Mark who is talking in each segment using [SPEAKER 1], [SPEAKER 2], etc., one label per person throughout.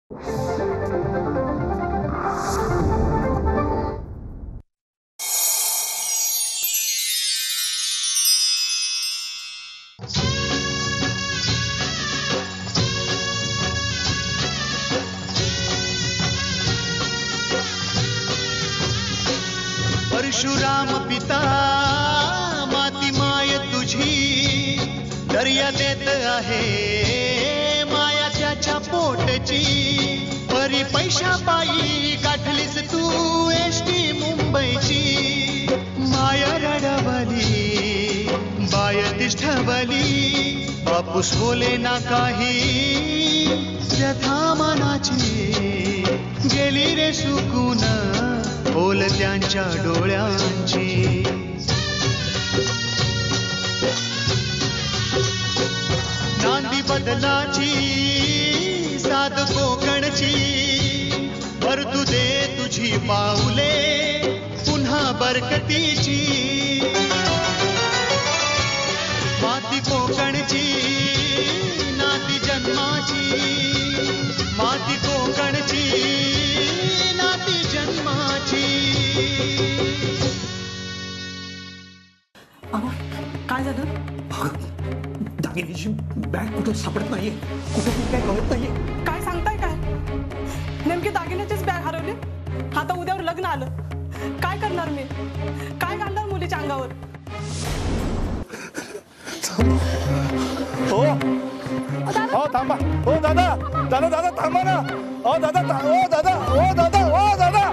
[SPEAKER 1] परशुराम पिता माती माय तुझी दर्या देत आहे माया त्याच्या पोटची परी पैशा पायी गाठलीस तू एसटी मुंबईची माया रडवली बाय तिष्ठवली बापूस बोले ना काही व्यथा मनाची गेली रे सुकून बोल त्यांच्या डोळ्यांची नांदी बदलाची साध कोकणची भरतू दे तुझी पाऊले पुन्हा बरकतीची माती कोकणची नाती जन्माची माती कोकणची नाती जन्माची.
[SPEAKER 2] काय झालं? दागिन्याची बॅग कुठं सापडत नाहीये, कुठं काय कळत नाहीये.
[SPEAKER 3] काय सांगताय? काय नेमके दागिन्याचीच बॅग हरवली? आता उद्यावर लग्न आलं, काय करणार मी? काय घालणार मुलीच्या अंगावर?
[SPEAKER 4] हो हो थांबा. हो दादा दादा दादा थांबा ना. हो दादा हो दादा हो दादा हो दादा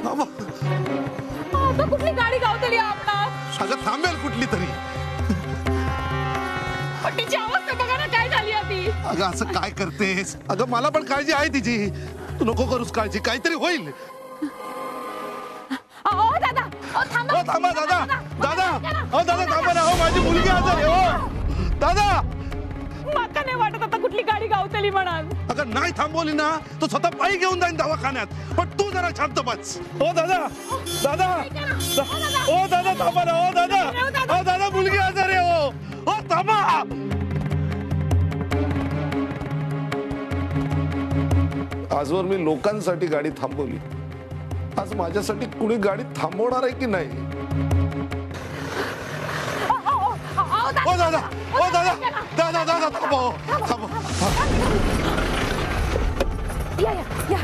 [SPEAKER 4] थांबा.
[SPEAKER 3] आता कुठली गाडी गावतली आपला?
[SPEAKER 4] अगं थांबेल कुठली तरी.
[SPEAKER 3] तिची अवस्था बघा ना काय झाली आधी.
[SPEAKER 4] अगं असं काय करतेस? अगं मला पण काळजी आहे तिची. तू नको करूस काळजी, काहीतरी होईल.
[SPEAKER 3] दादा
[SPEAKER 4] हो थांबा दादा दादा हो दादा थांबा ना. हो माझी मुलगी आजारी. हो दादा
[SPEAKER 3] माका नाही वाटत आता कुठली गाडी गावतली म्हणाल.
[SPEAKER 4] अगं नाही थांबवली ना तो स्वतः पायी घेऊन जाईन दवाखान्यात. पण तू जरा शांत बस. हो दादा दादा हो दादा थांबा ना. हो दादा हो दादा मुलगी आजारी. हो हो थांबा. आजवर मी लोकांसाठी गाडी थांबवली, आज माझ्यासाठी कुणी गाडी थांबवणार आहे की नाही? ओ दादा ओ दादा दादा दादा थांबव थांबव.
[SPEAKER 3] या या या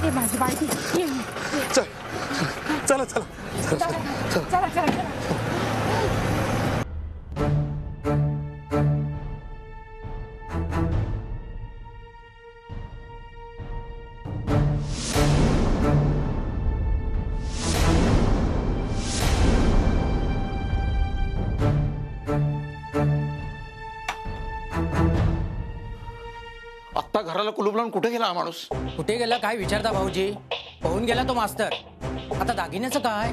[SPEAKER 3] ये माझी बाळगी.
[SPEAKER 4] चल चला चला
[SPEAKER 3] चला चला चला.
[SPEAKER 5] आत्ता घराला कुलूप लावून कुठे गेला हा माणूस?
[SPEAKER 6] कुठे गेला काय विचारता भाऊजी? पळून गेला तो मास्तर. आता दागिन्याचं काय?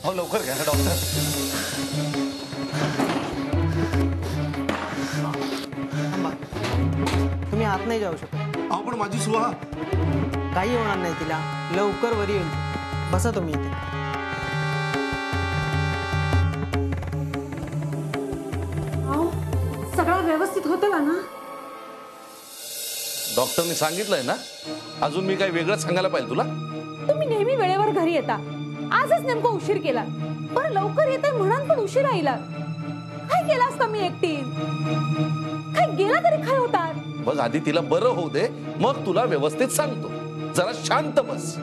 [SPEAKER 5] हो लवकर घ्या ना डॉक्टर.
[SPEAKER 2] तुम्ही आत नाही जाऊ शकत.
[SPEAKER 4] अहो पण माझी सुहा.
[SPEAKER 2] काही होणार नाही तिला, लवकर वरी येईल. बसा तुम्ही इथे.
[SPEAKER 3] सगळं व्यवस्थित होतं ना?
[SPEAKER 5] डॉक्टरने सांगितलंय ना, अजून मी काय वेगळंच सांगायला पाहिजे तुला?
[SPEAKER 3] तुम्ही नेहमी वेळेवर घरी येता, आजच नेमकं उशीर केला. बरं लवकर येताय म्हणान पण उशीर राहिला. काय केला असता मी एकटी? काय गेला तरी काय होता?
[SPEAKER 5] बस आधी तिला बरं होऊ दे, मग तुला व्यवस्थित सांगतो. जरा शांत बस.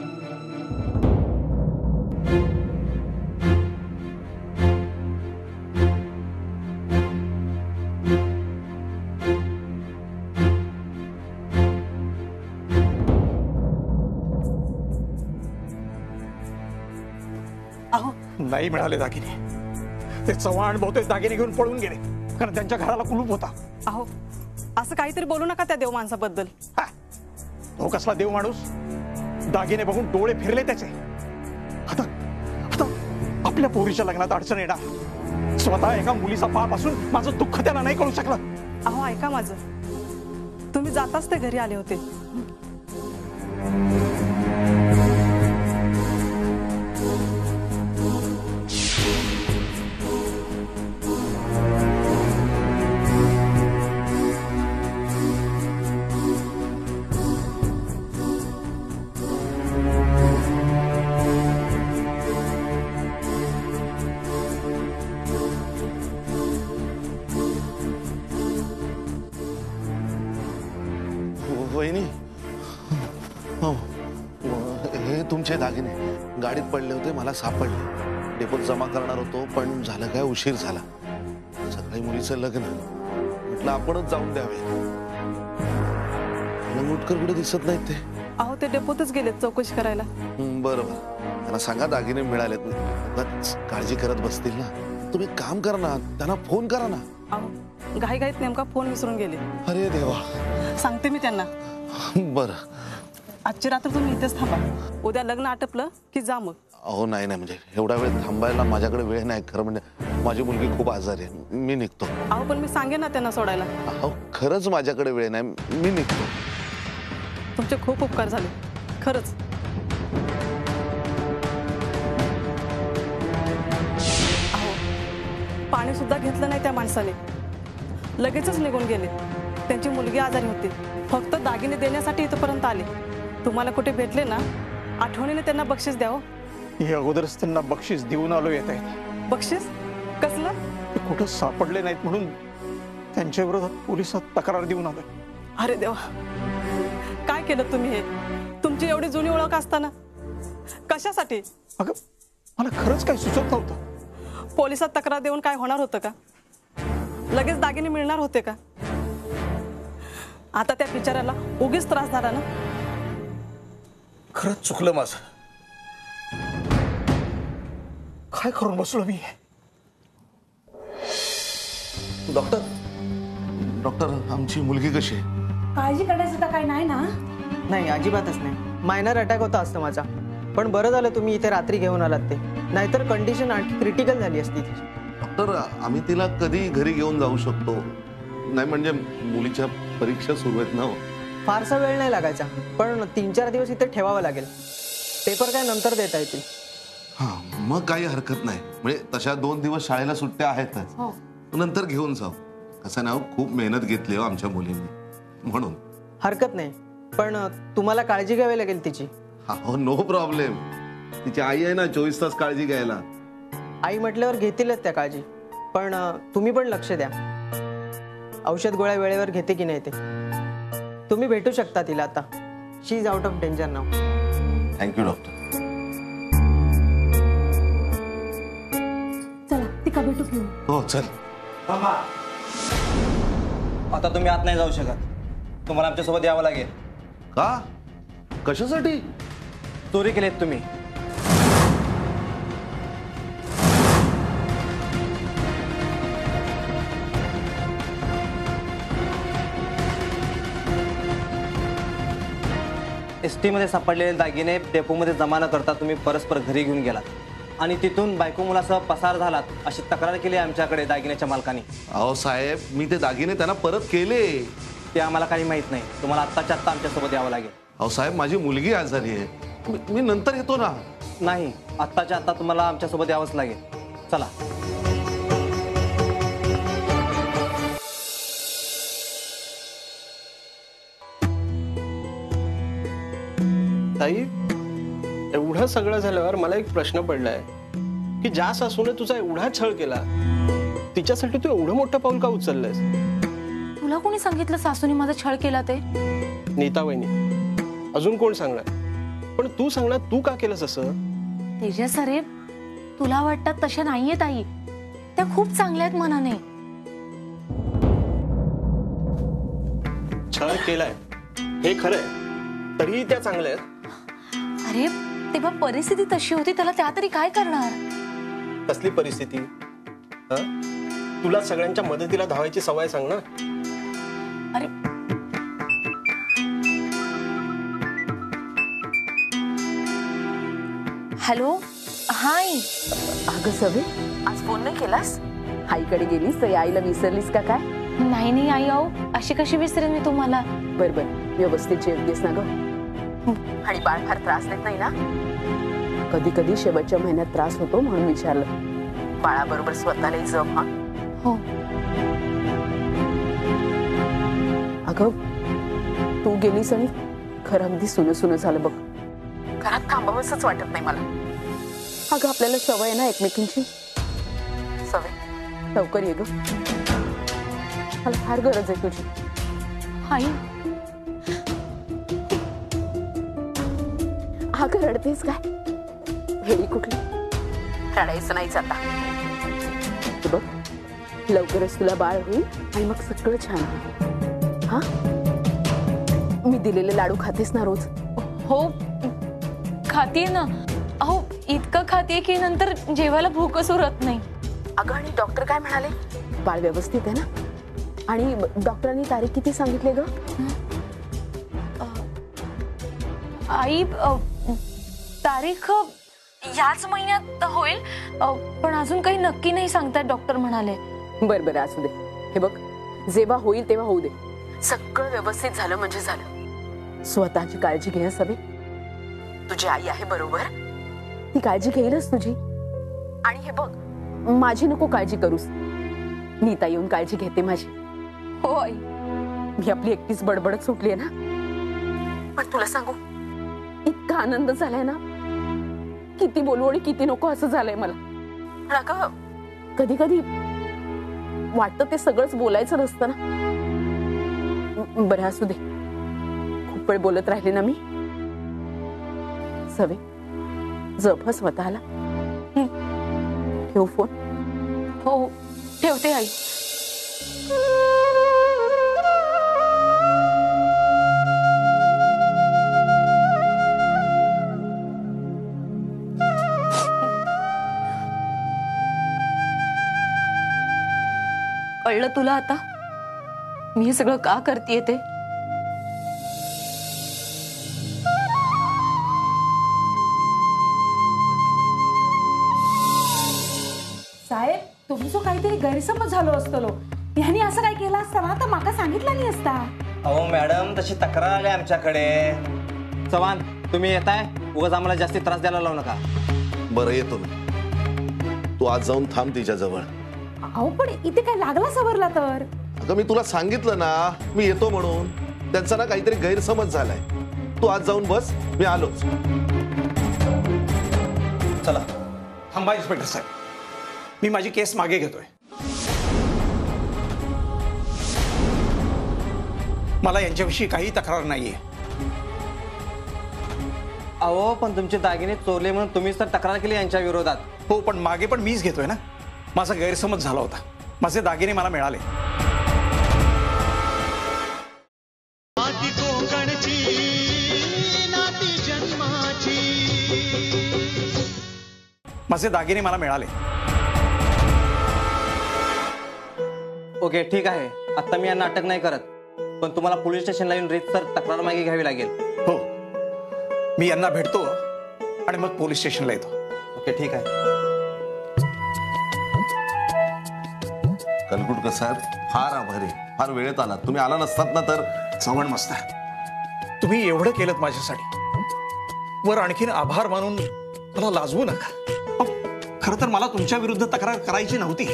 [SPEAKER 2] अहो नाही मिळाले दागिने. ते चव्हाण बहुतेक दागिने घेऊन पळून गेले, कारण त्यांच्या घराला कुलूप होता.
[SPEAKER 3] अहो असं काहीतरी बोलू नका त्या देव माणसाबद्दल.
[SPEAKER 2] तो कसला देव माणूस? दागिने बघून डोळे फिरले त्याचे. आता आता आपल्या पोरीच्या लग्नात अडचण येणार. स्वतः एका मुलीचा पाप असून माझं दुःख त्याला नाही कळू शकलं.
[SPEAKER 7] अहो ऐका माझं, तुम्ही जाताच ते घरी आले होते.
[SPEAKER 4] वहिनी, हो, हे तुमचे दागिने गाडीत पडले होते, मला सापडले. डेपोत जमा करणार होतो, पण झालं काय, उशीर झाला. सकाळी मुलीचं लग्न, म्हटलं आपणच जाऊन द्यावे. मुटकर कुठे दिसत नाहीत ते.
[SPEAKER 7] अहो ते डेपोतच गेलेत चौकशी करायला.
[SPEAKER 4] बरोबर, त्यांना सांगा दागिने मिळालेत नाही, काळजी करत बसतील ना. तुम्ही काम करा ना, त्यांना फोन करा ना.
[SPEAKER 7] अहो घाईघाईत नेमका फोन विसरून गेले.
[SPEAKER 4] अरे देवा.
[SPEAKER 7] सांगते मी त्यांना.
[SPEAKER 4] बरं,
[SPEAKER 7] आजची रात्र तुम्ही इथेच थांबा, उद्या लग्न आटपलं की जा मग.
[SPEAKER 4] अहो नाही नाही, म्हणजे एवढा वेळ थांबायला माझ्याकडे वेळ नाही. खरं म्हणजे माझी मुलगी खूप आजारी आहे, मी निघतो.
[SPEAKER 7] अहो पण मी सांगेन ना त्यांना सोडायला.
[SPEAKER 4] अहो खरंच माझ्याकडे वेळ नाही, मी निघतो.
[SPEAKER 7] तुमचे खूप उपकार झाले खरंच. अहो पाणी सुद्धा घेतलं नाही त्या माणसाने, लगेचच निघून गेले. त्यांची मुलगी आजारी होती, फक्त दागिने देण्यासाठी इथपर्यंत आले. तुम्हाला कुठे भेटले ना, आठवणीने त्यांना बक्षीस द्यावं.
[SPEAKER 2] हे अगोदरच त्यांना बक्षीस देऊन आलो. येत आहेत
[SPEAKER 7] बक्षीस कसलं?
[SPEAKER 2] ते कुठं सापडले नाहीत म्हणून त्यांच्या विरोधात पोलिसात तक्रार देऊन आलोय.
[SPEAKER 7] अरे देवा, काय केलं तुम्ही हे? तुमची एवढी जुनी ओळख असताना कशासाठी?
[SPEAKER 2] अगं मला खरंच काही सुचत नव्हतं.
[SPEAKER 7] पोलिसात तक्रार देऊन काय होणार होतं का? लगेच दागिने मिळणार होते का? आता त्या बिचाऱ्याला उगीच त्रास झाला ना.
[SPEAKER 2] खरंच चुकलं माझं. काय करून बसलो मी.
[SPEAKER 4] डॉक्टर, डॉक्टर आमची मुलगी कशी आहे?
[SPEAKER 3] काळजी करण्याचं तर काही नाही ना.
[SPEAKER 8] नाही अजिबातच नाही. मायनर अटॅक होता असतं माझा, पण बरं झालं तुम्ही इथे रात्री घेऊन आलात ते, नाहीतर कंडिशन आणखी क्रिटिकल झाली असती.
[SPEAKER 4] डॉक्टर आम्ही तिला कधी घरी घेऊन जाऊ शकतो? नाही म्हणजे मुलीच्या परीक्षा सुरू आहेत ना.
[SPEAKER 8] फारसा वेळ नाही लागायचा, पण 3-4 दिवस इथे ठेवावं लागेल. पेपर काय नंतर देता येतील.
[SPEAKER 4] हा मग काही हरकत नाही, म्हणजे तशा 2 दिवस शाळेला सुट्ट्या आहेतच, नंतर घेऊन जाऊ. कसं ना, खूप मेहनत घेतली हो आमच्या मुलींनी, म्हणून
[SPEAKER 8] हरकत नाही. पण तुम्हाला काळजी घ्यावी लागेल तिची.
[SPEAKER 4] हो नो प्रॉब्लेम. तिची आई आहे ना, 24 तास काळजी घ्यायला.
[SPEAKER 8] आई म्हटल्यावर घेतीलच त्या काळजी, पण तुम्ही पण लक्ष द्या. औषध गोळ्या वेळेवर घेते की नाही ते. तुम्ही भेटू शकता तिला आता. She is out of danger now.
[SPEAKER 4] Thank you doctor.
[SPEAKER 3] चला ती भेटू घेऊन.
[SPEAKER 4] हो चल.
[SPEAKER 9] आता तुम्ही आत नाही जाऊ शकत, तुम्हाला आमच्यासोबत यावं लागेल.
[SPEAKER 4] का? कशासाठी?
[SPEAKER 9] चोरी केलीत तुम्ही. एसटी मध्ये सापडलेले दागिने डेपोमध्ये जमा न करता तुम्ही परस्पर घरी घेऊन गेलात आणि तिथून बायको मुलासह पसार झालात अशी तक्रार केली आमच्याकडे दागिन्याच्या मालकाने.
[SPEAKER 4] अहो साहेब, मी ते दागिने त्यांना परत केले.
[SPEAKER 9] ते आम्हाला काही माहित नाही. तुम्हाला आत्ताच्या आत्ता आमच्यासोबत यावं लागेल.
[SPEAKER 4] अहो साहेब, माझी मुलगी आजारी आहे, मी नंतर येतो ना.
[SPEAKER 9] नाही, आत्ताच्या आत्ता तुम्हाला आमच्यासोबत यावंच लागेल. चला.
[SPEAKER 10] ताई, एवढं सगळं झाल्यावर मला एक प्रश्न पडलाय की ज्या सासूने तुझा एवढा छळ केला, तिच्यासाठी तू एवढं मोठं पाऊल का उचललंयस?
[SPEAKER 3] तुला कोणी सांगितलं सासूने माझा छळ केला ते?
[SPEAKER 10] नीता वहिनी. अजून कोण सांगणार? पण तू सांगणार, तू का केलंस असं?
[SPEAKER 3] तेजस अरे, तुला वाटतात तशा नाहीये ताई, त्या खूप चांगल्या आहेत मनाने.
[SPEAKER 10] छळ केलाय हे खरंय, तरीही त्या चांगल्या आहेत.
[SPEAKER 3] अरे तेव्हा परिस्थिती तशी होती, त्याला त्या तरी काय करणार?
[SPEAKER 10] कसली परिस्थिती? तुला सगळ्यांच्या मदतीला धावायची सवय सांग ना.
[SPEAKER 3] अरे हॅलो. हाय.
[SPEAKER 11] अगं सवे, आज फोन नाही केलास? आईकडे गेलीस तर आईला विसरलीस का काय? नाही नाही आई, अहो अशी कशी विसरेन मी तुम्हाला.
[SPEAKER 12] बर बर, व्यवस्थित जेवतेस ना ग? आणि बाळ फार त्रास देत नाही ना? कधी कधी शेवटच्या महिन्यात त्रास होतो म्हणून विचारलं. बाळाबरोबर स्वतःलाही जप. हा
[SPEAKER 11] हो.
[SPEAKER 12] अगं तू गेलीस आणि खरं अगदी सुन सुन झालं बघ. घरात थांबावंसच वाटत नाही मला. अगं आपल्याला सवय ना एकमेकींची. सवय, लवकर ये ग, मला फार गरज आहे तुझी.
[SPEAKER 11] आई
[SPEAKER 12] अगं रडतेस काय? वेळी कुठली? रडायचं नाहीच आता. बघ लवकरच तुला बाळ होईल आणि मग सगळं छान होईल. हा, मी दिलेले लाडू खातेस ना रोज?
[SPEAKER 11] हो खाते ना. अहो इतकं खाते की नंतर जेवायला भूकच उरत नाही.
[SPEAKER 12] अगं आणि डॉक्टर काय म्हणाले? बाळ व्यवस्थित आहे ना? आणि डॉक्टरांनी तारीख किती सांगितले ग?
[SPEAKER 11] आई तारीख याच महिन्यात होईल, पण अजून काही नक्की नाही सांगतात डॉक्टर म्हणाले.
[SPEAKER 12] बर बर असू दे. हे बघ जेव्हा होईल तेव्हा होऊ दे. सगळं व्यवस्थित झालं म्हणजे झालं. स्वतःची काळजी घे सवे. तुझी आई आहे बरोबर, ती काळजी घेईलच तुझी. आणि हे बघ माझी नको काळजी करूस, नीता येऊन काळजी घेते माझी.
[SPEAKER 11] हो आई.
[SPEAKER 12] मी आपली एकटीच बडबडत सुटली आहे ना. पण तुला सांगू इतका आनंद झालाय ना, किती बोलू आणि किती नको असं झालंय मला. कधी कधी वाटतं ते सगळंच बोलायचं नसतं ना. बरं असू दे, खूप वेळ बोलत राहिले ना मी. सवे जप स्वतःला. ठेव फोन.
[SPEAKER 11] हो ठेवते आई. कळलं तुला आता मी हे सगळं का करतेय ते?
[SPEAKER 3] साहेब तुमचं काहीतरी गैरसमज झालो असतलो. ह्यानी असं काय केलं असतं ना तर माका सांगितलं नाही असता.
[SPEAKER 9] अहो मॅडम तशी तक्रार आली आमच्याकडे. चव्हाण तुम्ही येताय, उगाच आम्हाला जास्ती त्रास द्यायला लावू नका.
[SPEAKER 5] बरं येतो मी. तू आज जाऊन थांब तिच्याजवळ.
[SPEAKER 3] अहो पण इथे काय लागला सवरला तर?
[SPEAKER 5] अगं मी तुला सांगितलं ना मी येतो म्हणून. त्यांचा ना काहीतरी गैरसमज झालाय. तू आज जाऊन बस, मी आलोच.
[SPEAKER 2] चला थांबा इन्स्पेक्टर साहेब, मी माझी केस मागे घेतोय. मला यांच्याविषयी काही तक्रार नाहीये.
[SPEAKER 9] अहो पण तुमचे दागिने चोरले म्हणून तुम्हीच तर तक्रार केली यांच्या विरोधात.
[SPEAKER 2] हो पण मागे पण मीच घेतोय ना. माझा गैरसमज झाला होता. माझे दागिने मला मिळाले.
[SPEAKER 1] माती कोकणची नाती जन्माची.
[SPEAKER 2] माझे दागिने मला मिळाले.
[SPEAKER 9] ओके ठीक आहे, आता मी यांना अटक नाही करत, पण तुम्हाला पोलीस स्टेशनला येऊन रीतसर तक्रार मागे घ्यावी लागेल.
[SPEAKER 2] हो मी यांना भेटतो आणि मग पोलीस स्टेशनला येतो.
[SPEAKER 9] ओके ठीक आहे.
[SPEAKER 5] कलकुटकर साहेब फार आभारी, फार वेळेत आलात. तुम्ही आला नसतात ना तर.
[SPEAKER 2] चव्हाण मस्तर, तुम्ही एवढं केलं माझ्यासाठी, वर आणखीन आभार मानून मला लाजवू नका. खरं तर मला तुमच्या विरुद्ध तक्रार करायची नव्हती,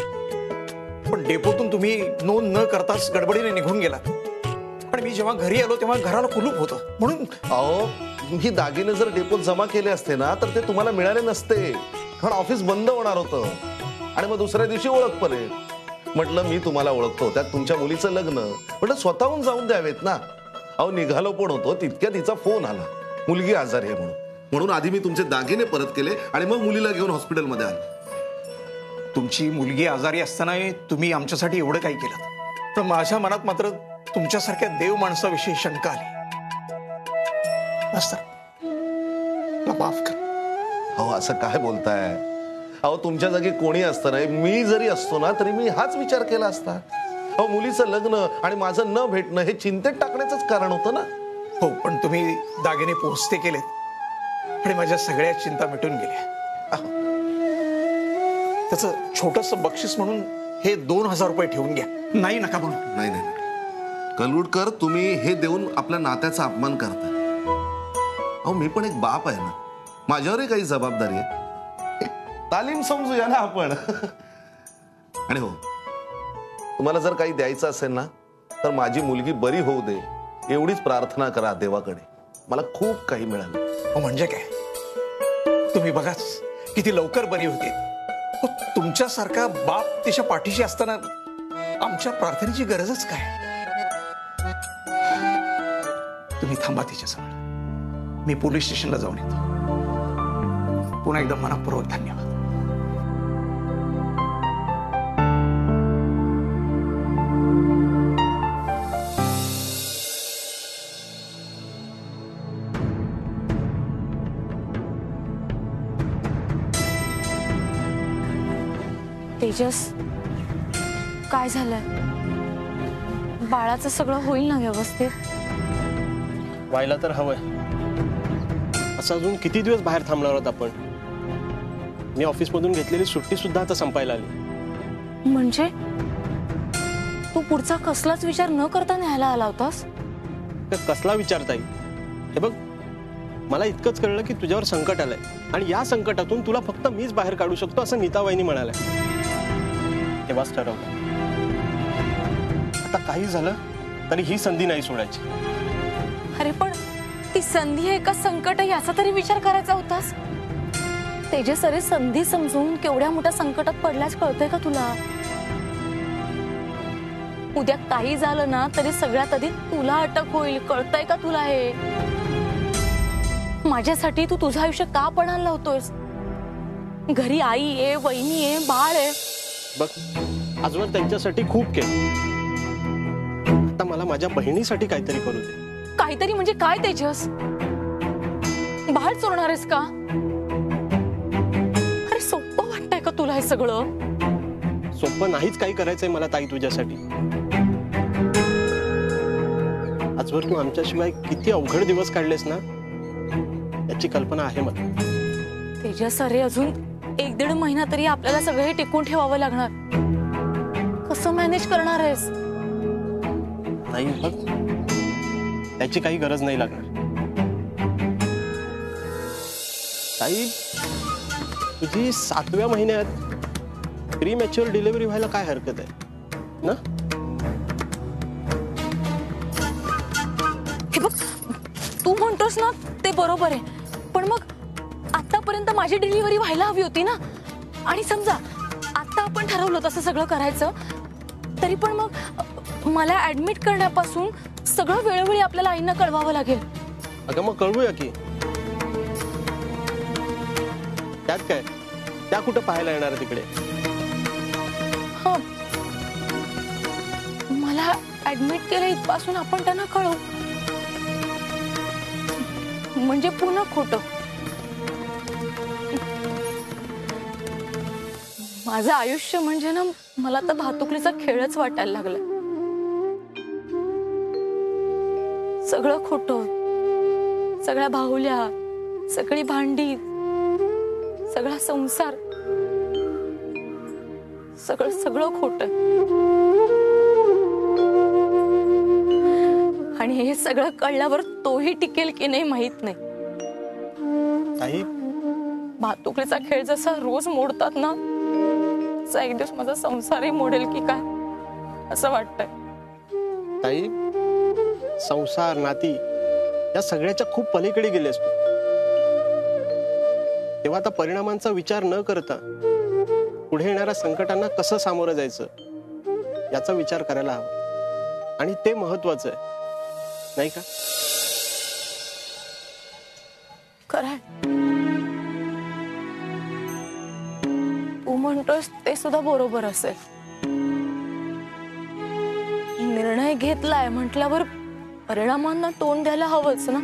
[SPEAKER 2] पण डेपोतून तुम्ही नोंद न करताच गडबडीने निघून गेलात. आणि मी जेव्हा घरी आलो तेव्हा घराला कुलूप होतं म्हणून.
[SPEAKER 5] अहो ही दागिने जर डेपोत जमा केले असते ना तर ते तुम्हाला मिळाले नसते, कारण ऑफिस बंद होणार होतं. आणि मग दुसऱ्या दिवशी ओळख पडेल. म्हटलं मी तुम्हाला ओळखतो, त्यात तुमच्या मुलीचं लग्न, म्हटलं स्वतःहून जाऊन द्यावेत ना. अहो निघालो पण होतो तितक्या तिचा फोन आला, मुलगी आजारी आहे म्हणून. म्हणून आधी मी तुमचे दागिने परत केले आणि मग मुलीला घेऊन हॉस्पिटलमध्ये आलो.
[SPEAKER 2] तुमची मुलगी आजारी असताना तुम्ही आमच्यासाठी एवढं काही केलं, तर माझ्या मनात मात्र तुमच्यासारख्या देव माणसाविषयी शंका आली. माफ कर.
[SPEAKER 5] अहो असं काय बोलताय? अहो तुमच्या जागी कोणी असतं नाही, मी जरी असतो ना तरी मी हाच विचार केला असता. अहो मुलीचं लग्न आणि माझं न भेटणं हे चिंतेत टाकण्याचंच कारण होतं ना.
[SPEAKER 2] हो पण तुम्ही दागिने पोहोचते केलेत आणि माझ्या सगळ्या चिंता मिटून गेल्या. त्याचं छोटंसं बक्षीस म्हणून हे 2000 रुपये ठेवून घ्या. नाही नका म्हणून.
[SPEAKER 5] नाही नाही कलुडकर, तुम्ही हे देऊन आपल्या नात्याचा अपमान करताय. अहो मी पण एक बाप आहे ना, माझ्यावरही काही जबाबदारी आहे. तालीम समजूया ना आपण. आणि हो, तुम्हाला जर काही द्यायचं असेल ना तर माझी मुलगी बरी होऊ दे एवढीच प्रार्थना करा देवाकडे. मला खूप काही मिळालं.
[SPEAKER 2] म्हणजे काय, तुम्ही बघाच किती लवकर बरी होते. तुमच्यासारखा बाप तिच्या पाठीशी असताना आमच्या प्रार्थनेची गरजच काय. तुम्ही थांबा तिच्याजवळ, मी पोलीस स्टेशनला जाऊन येतो. पुन्हा एकदा मनपूर्वक धन्यवाद.
[SPEAKER 11] तेजस, काय झालंय? बाळाचं सगळं होईल ना व्यवस्थित?
[SPEAKER 10] व्हायला तर हवंय. असं अजून किती दिवस बाहेर थांबणार आहोत आपण? मी ऑफिसमधून घेतलेली सुट्टी सुद्धा आता संपायला आली.
[SPEAKER 11] म्हणजे तू पुढचा कसलाच विचार न करता न्यायला आला होतास?
[SPEAKER 10] कसला विचारता येईल? हे बघ, मला इतकंच कळलं की तुझ्यावर संकट आलंय आणि या संकटातून तुला फक्त मीच बाहेर काढू शकतो असं नीताबाईंनी म्हणालंय. तेव्हाच ठरवलं, आता काही झालं तरी ही संधी नाही सोडायची.
[SPEAKER 11] अरे पण ती संधी आहे का संकट आहे याचा तरी विचार करायचा होतास. तेजस, अरे संधी समजून केवढ्या मोठ्या संकटात पडल्याच कळतंय का तुला? उद्या काही झालं ना तरी सगळ्यात आधी तुला अटक होईल, कळतंय का तुला? हे माझ्यासाठी तू तुझं आयुष्य का पणाला लावतोयस? घरी आई आहे, वहिनी आहे, बाळ आहे.
[SPEAKER 10] बघ, आजवर त्यांच्यासाठी खूप केलं, आता मला माझ्या बहिणीसाठी काहीतरी करू दे.
[SPEAKER 11] काहीतरी म्हणजे काय तेजस? बाळ चोरणार आहेस का? अरे सोपं वाटतंय का तुला हे सगळं?
[SPEAKER 10] सोपं नाहीच काही करायचंय मला ताई तुझ्यासाठी. आजवर तू आमच्याशिवाय किती अवघड दिवस काढलेस ना, याची कल्पना आहे मला.
[SPEAKER 11] तेजस, अरे अजून 1-1.5 महिना तरी आपल्याला सगळं हे टिकून ठेवावं लागणार. कसं मॅनेज करणार आहेस?
[SPEAKER 10] नाही बघ, त्याची काही गरज नाही लागणार. ताई, तुझी 7व्या महिन्यात प्रीमॅच्युअर डिलिव्हरी व्हायला काय हरकत आहे ना?
[SPEAKER 11] हे बघ, तू म्हणतोस ना ते बरोबर आहे, पण मग आतापर्यंत माझी डिलिव्हरी व्हायला हवी होती ना. आणि समजा आता आपण ठरवलं तसं सगळं करायचं, तरी पण मग मला ऍडमिट करण्यापासून सगळं वेळोवेळी आपल्याला आईंना कळवावं लागेल.
[SPEAKER 10] अगं मग कळवूया की. त्यात काय, त्या कुठं पाहायला येणार तिकडे?
[SPEAKER 11] हो, मला ऍडमिट केलं इथपासून आपण त्यांना कळवू, म्हणजे पुन्हा खोटं. माझं आयुष्य म्हणजे ना, मला तर भातुकलीचा खेळच वाटायला लागला. सगळं खोटं, सगळ्या बाहुल्या, सगळी भांडी, सगळा संसार, सगळं खोटं. आणि हे सगळं कळल्यावर तोही टिकेल की नाही माहित नाही.
[SPEAKER 10] ताई,
[SPEAKER 11] भातुकलीचा खेळ जसा रोज मोडतात ना, तसा एक दिवस माझा संसारही मोडेल की काय असं वाटतंय.
[SPEAKER 10] ताई, संसार, नाती या सगळ्याच्या खूप पलीकडे गेलेस तू. तेव्हा आता परिणामांचा विचार न करता पुढे येणाऱ्या संकटांना कसं सामोरं जायचं याचा विचार करायला हवा. आणि ते महत्वाचं आहे, नाही का?
[SPEAKER 11] खरंय, तू म्हणतोस ते सुद्धा बरोबर असेल. निर्णय घेतलाय म्हटल्यावर परिणामांना तोंड द्यायला हवंच ना.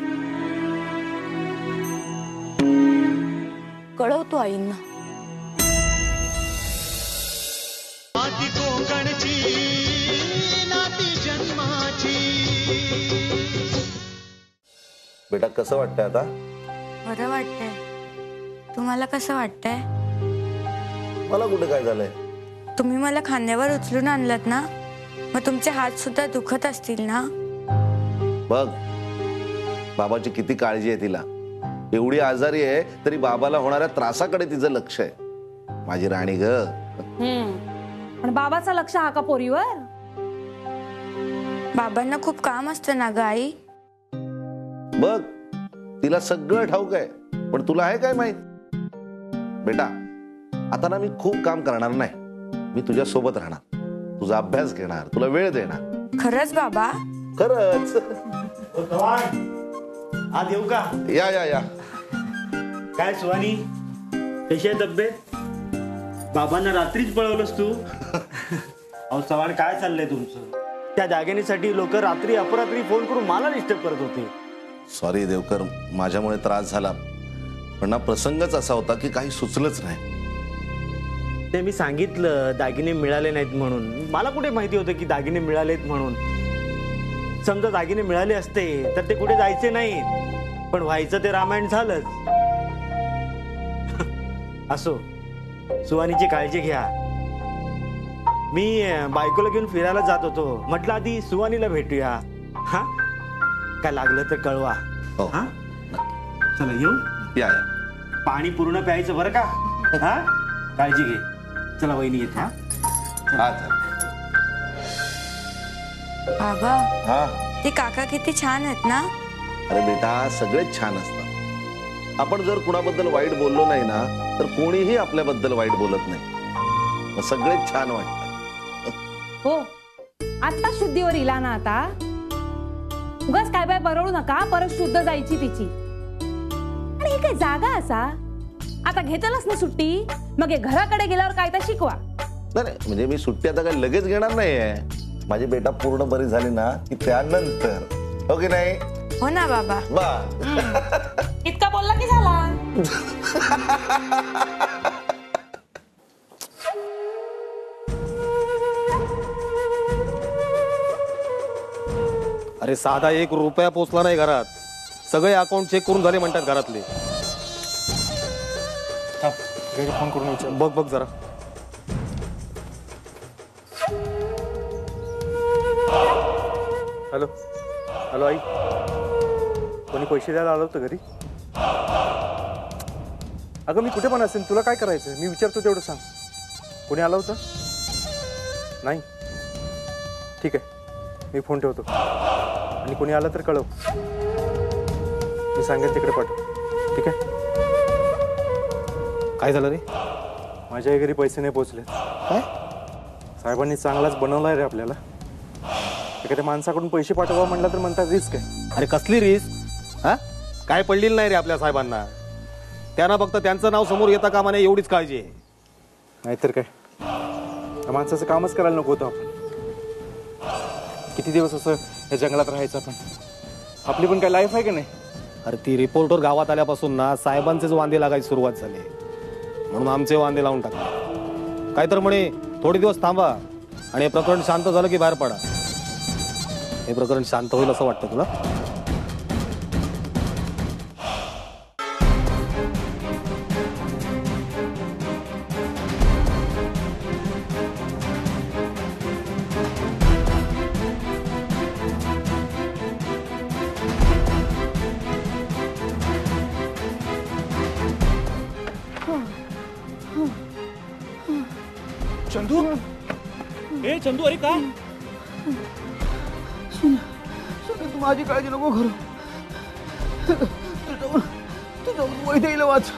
[SPEAKER 11] कळवतो आईंना.
[SPEAKER 1] माती कोकणची नाती जन्माची.
[SPEAKER 5] बेटा कसं वाटतंय आता?
[SPEAKER 13] बरं वाटतंय. तुम्हाला कसं वाटतंय?
[SPEAKER 5] मला कुठे काय झालंय,
[SPEAKER 13] तुम्ही मला खांद्यावर उचलून आणलात ना, मग तुमचे हात सुद्धा दुखत असतील ना?
[SPEAKER 5] बघ बाबाची किती काळजी आहे तिला. एवढी आजारी आहे तरी बाबाला होणाऱ्या त्रासाकडे तिचं लक्ष आहे. माझी राणी ग.
[SPEAKER 3] पण बाबाचं लक्ष हा का पोरीवर?
[SPEAKER 13] बाबांना खूप काम असतं ना ग आई.
[SPEAKER 5] बघ तिला सगळं ठाऊक आहे, पण तुला आहे काय माहित? बेटा आता ना मी खूप काम करणार नाही. मी तुझ्या सोबत राहणार, तुझा अभ्यास घेणार, तुला वेळ देणार.
[SPEAKER 13] खरंच बाबा?
[SPEAKER 5] खरंच.
[SPEAKER 14] आज येऊ का?
[SPEAKER 5] या या या.
[SPEAKER 14] काय सुहानी, कशी आहे तब्येत? बाबांना रात्रीच पळवलंस तू? अहो चव्हाण, काय चाललंय तुमचं? त्या दागिन्यासाठी लोक रात्री अपरात्री फोन करून मला डिस्टर्ब करत होते.
[SPEAKER 5] सॉरी देवकर, माझ्यामुळे त्रास झाला, पण ना प्रसंगच असा होता की काही सुचलंच नाही.
[SPEAKER 14] ते मी सांगितलं दागिने मिळाले नाहीत म्हणून. मला कुठे माहिती होतं की दागिने मिळालेत म्हणून. समजा दागिने मिळाले असते तर ते कुठे जायचे नाहीत, पण व्हायचं ते रामायण झालंच. असो, सुहानीची काळजी घ्या. मी बायकोला घेऊन फिरायला जात होतो, म्हटलं आधी सुहानीला भेटूया. हा, काय लागलं तर कळवा.
[SPEAKER 5] हा,
[SPEAKER 14] चला येऊ.
[SPEAKER 5] या या.
[SPEAKER 14] पाणी पूर्ण प्यायचं बरं का? हा, काळजी घे. चला वहिनी येते.
[SPEAKER 5] हा
[SPEAKER 13] बाबा,
[SPEAKER 5] हा,
[SPEAKER 13] ते काका किती छान आहेत ना?
[SPEAKER 5] अरे बेटा सगळेच छान असतात. आपण जर कुणाबद्दल वाईट बोललो नाही ना तर कोणीही आपल्याबद्दल वाईट बोलत नाही. मग सगळेच छान वाटतात.
[SPEAKER 3] हो, आता शुद्धीवर इला ना. आता उगाच काय बाय बरळू नका, परत शुद्ध जायची तिची. आणि हे काय जागा असा? आता घेतलंच ना सुट्टी, मग हे घराकडे गेल्यावर काय तर शिकवा.
[SPEAKER 5] नाही म्हणजे मी सुट्टी आता काय लगेच घेणार नाहीये. माझी बेटा पूर्ण बरी झाली ना की त्यानंतर. हो की नाही?
[SPEAKER 13] हो ना बाबा.
[SPEAKER 3] इतका बोलला की झाला.
[SPEAKER 10] अरे साधा 1 रुपया पोचला नाही घरात. सगळे अकाउंट चेक करून झाले म्हणतात घरातले. फोन करून विचार. बघ बघ जरा. हॅलो हॅलो आई, कोणी पैसे द्यायला आलं होतं घरी? अगं मी कुठे पण असेल, तुला काय करायचं? मी विचारतो तेवढं सांग. कोणी आलं होतं? नाही, ठीक आहे, मी फोन ठेवतो. आणि कोणी आलं तर कळव, मी सांगेन तिकडे पाठव. ठीक आहे? काय झालं रे? माझ्या घरी पैसे नाही पोचले. काय? साहेबांनी चांगलाच बनवलाय रे आपल्याला. एखाद्या माणसाकडून पैसे पाठवा म्हणलं तर म्हणतात रिस्क आहे. अरे कसली रिस्क? हा, काय पडलेलं नाही रे आपल्या साहेबांना. त्यांना फक्त त्यांचं नाव समोर येता कामा नये एवढीच काळजी आहे. नाहीतर काय, त्या माणसाचं कामच करायला नको होतं आपण. किती दिवस असं या जंगलात राहायचं आपण? आपली पण काय लाईफ आहे की नाही? अरे ती रिपोर्टर गावात आल्यापासून ना साहेबांचेच वांदे लागायची सुरुवात झाली, म्हणून आमचे वांदे लावून टाकले. काय तर म्हणे थोडे दिवस थांबा आणि हे प्रकरण शांत झालं की बाहेर पडा. हे प्रकरण शांत होईल असं वाटतं तुला?
[SPEAKER 2] चंदू, ए चंदू, अरे काय?
[SPEAKER 15] तू माझी काळजी नको करू. तू जाऊन वैदेहीला वाच.